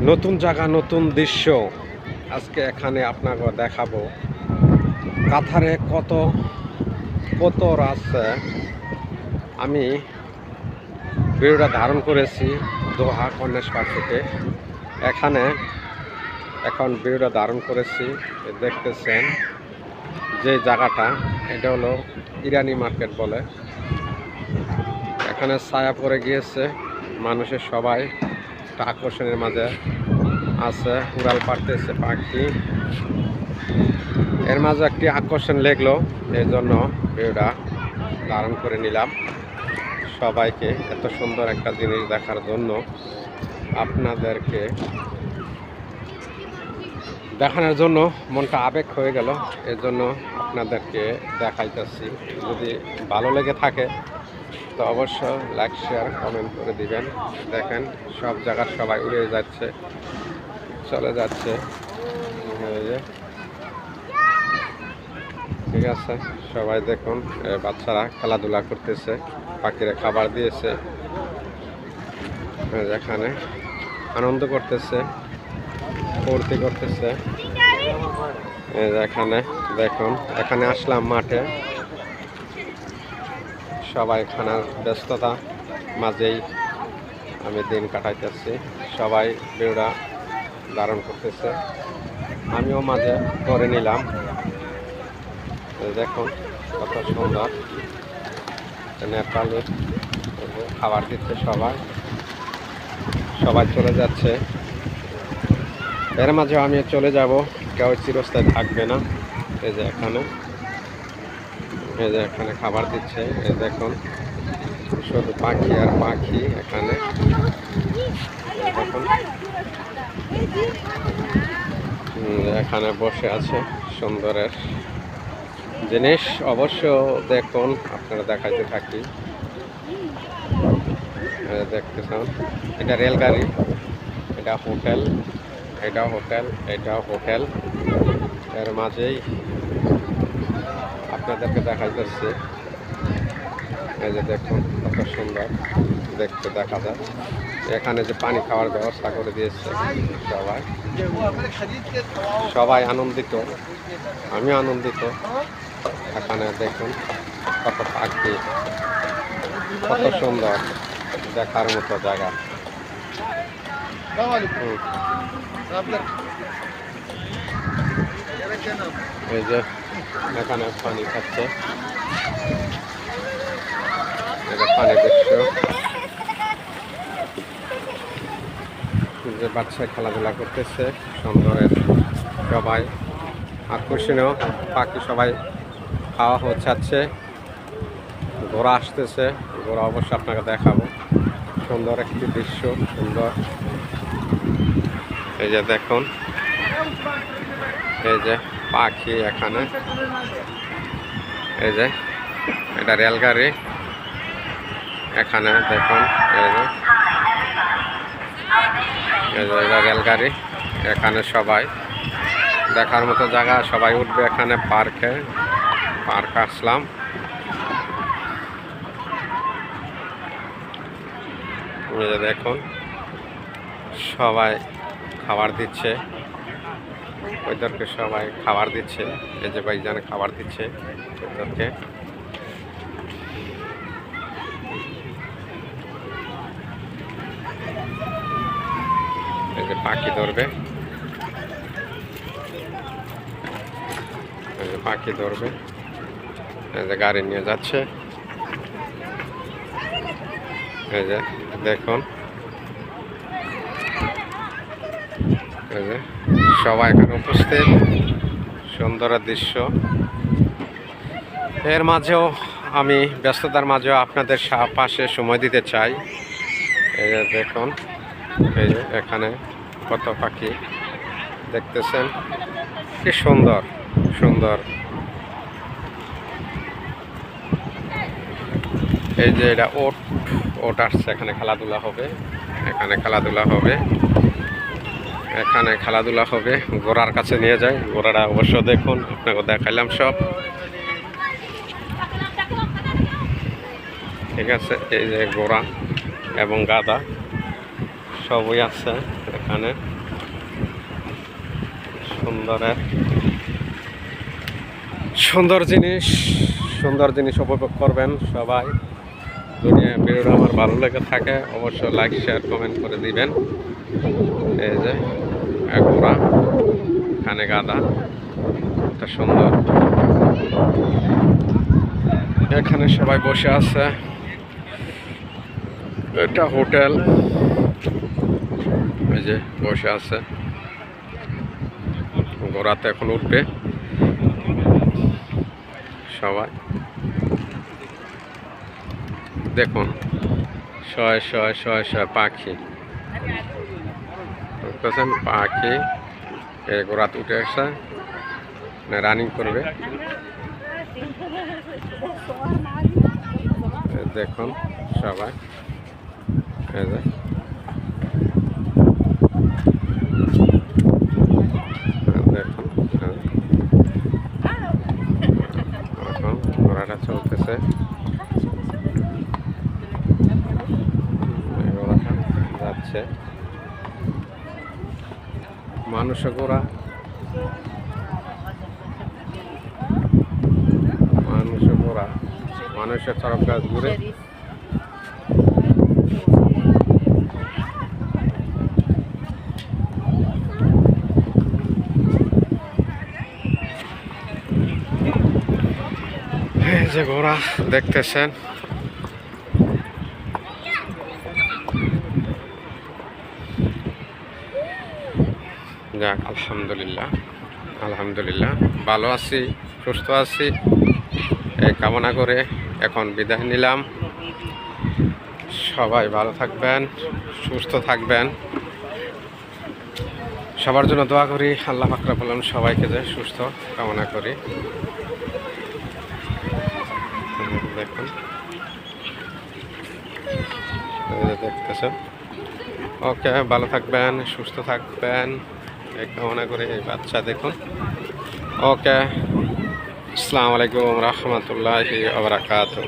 নতুন জায়গা, নতুন দৃশ্য। আজকে এখানে আপনাকে দেখাবো কাতারে কত কত আছে। আমি ভিডিওটা ধারণ করেছি দোহা কর্নেশ্বর থেকে। এখানে এখন ভিডিওটা ধারণ করেছি, দেখতেছেন যে জায়গাটা, এটা হলো ইরানি মার্কেট বলে। এখানে ছায়া পড়ে গিয়েছে, মানুষের সবাই একটা আকর্ষণের মাঝে আছে, উড়াল পাড়তেছে পাখি। এর মাঝে একটি আকর্ষণ লেগলো, এই জন্য ভিডিওটা ধারণ করে নিলাম সবাইকে এত সুন্দর একটা জিনিস দেখার জন্য, আপনাদেরকে দেখানোর জন্য মনটা আবেগ হয়ে গেল। এর জন্য আপনাদেরকে দেখাইতেছি। যদি ভালো লেগে থাকে তো অবশ্যই লাইক শেয়ার কমেন্ট করে দিবেন। দেখেন সব জায়গার সবাই উড়ে যাচ্ছে, চলে যাচ্ছে। ঠিক আছে, সবাই দেখুন, বাচ্চারা খেলাধুলা করতেছে, পাখিরা খাবার দিয়েছে, এখানে আনন্দ করতেছে, ফুর্তি করতেছে। এখানে দেখুন, এখানে আসলাম মাঠে, সবাই খানার ব্যস্ততা মাঝেই আমি দিন কাটাইতেছি। সবাই ভিডিওটা ধারণ করতেছে, আমিও মাঝে করে নিলাম। দেখুন কত সুন্দর, নেপালি খাবার দিচ্ছে, সবাই সবাই চলে যাচ্ছে। এর মাঝে আমি চলে যাব, কেউ চিরস্থায়ী থাকবে না। এই যে এখানে, এই যে এখানে খাবার দিচ্ছে, এই দেখুন শুধু পাখি আর পাখি। এখানে দেখুন, এখানে বসে আছে সুন্দরের জিনিস। অবশ্য দেখুন, আপনারা দেখাইতে থাকি, দেখতেছেন এটা রেলগাড়ি, এটা হোটেল, এটাও হোটেল, এটাও হোটেল। এর মাঝেই আপনাদেরকে দেখাইতেছে। এই যে দেখুন কত সুন্দর দেখতে দেখা যায়। এখানে যে পানি খাওয়ার ব্যবস্থা করে দিয়েছে, সবাই সবাই আনন্দিত, আমি আনন্দিত। এখানে দেখুন কত পাখি, কত সুন্দর, দেখার মতো জায়গা। এই যে এখানে পানি খাচ্ছে, এটা পানি দৃশ্য, যে বাচ্চা খেলাধুলা করতেছে সুন্দরের, সবাই আকর্ষণীয় পাখি, সবাই খাওয়া হচ্ছে। ঘোড়া আসতেছে, ঘোড়া অবশ্যই আপনাকে দেখাবো। সুন্দর একটি দৃশ্য, সুন্দর। এই যে দেখুন, এই যে পাখি এখানে, এই যে এটা রেলগাড়ি। এখানে দেখুন, এই যে এটা রেলগাড়ি। এখানে সবাই দেখার মতো জায়গা, সবাই উঠবে এখানে। পার্ক আসলাম। এই যে দেখুন সবাই খাবার দিচ্ছে, ওইদেরকে সবাই খাবার দিচ্ছে। এই যে ভাইজান খাবার দিচ্ছে ওইদেরকে। এই যে পাখি ধরবে, এই যে পাখি ধরবে, এই যে গাড়ি নিয়ে যাচ্ছে। এই যে দেখুন, এই যে সবাই এখানে উপস্থিত, সুন্দর দৃশ্য। এর মাঝেও আমি ব্যস্ততার মাঝেও আপনাদের পাশে সময় দিতে চাই। এই যে দেখুন, এই যে এখানে কত পাখি দেখতেছেন, কি সুন্দর সুন্দর। এই যে এটা ওট আসছে, এখানে খেলাধুলা হবে, এখানে খেলাধুলা হবে, এখানে খেলাধুলা হবে। ঘোড়ার কাছে নিয়ে যায়, ঘোড়াটা অবশ্য দেখুন, আপনাকে দেখাইলাম সব। ঠিক আছে, এই যে ঘোড়া এবং গাধা সবই আছে এখানে। সুন্দর জিনিস উপভোগ করবেন সবাই। যদি ভিডিওটা আমার ভালো লেগে থাকে অবশ্যই লাইক শেয়ার কমেন্ট করে দিবেন। এই যে ঘোড়া, এখানে গাধা, এটা সুন্দর। এখানে সবাই বসে আছে, এটা হোটেল। এই যে বসে আছে, ঘোড়াতে এখন উঠবে সবাই। দেখুন শয়ে শয়ে শয়ে শয়ে পাখি, পাখি এই ঘোড়াতে উঠে আসে, রানিং করবে। দেখুন সবাই, এই যে দেখুন এখন ঘোড়াটা চলতেছে, ঘোড়াটা যাচ্ছে। মানুষের ঘোড়া, মানুষের চরক গাছ ঘুরে। এই যে ঘোড়া দেখতেছেন, যাক আলহামদুলিল্লাহ ভালো আছি, সুস্থ আছি এই কামনা করে এখন বিদায় নিলাম। সবাই ভালো থাকবেন, সুস্থ থাকবেন, সবার জন্য দোয়া করি। আল্লাহ পাক রব্বুল আলামিন সবাইকে যে সুস্থ কামনা করি। দেখুন দেখতেছেন। ওকে, ভালো থাকবেন, সুস্থ থাকবেন এই কামনা করে। এই বাচ্চা দেখুন। ওকে, আসসালামু আলাইকুম রহমতুল্লাহি ওয়া বারাকাতুহু।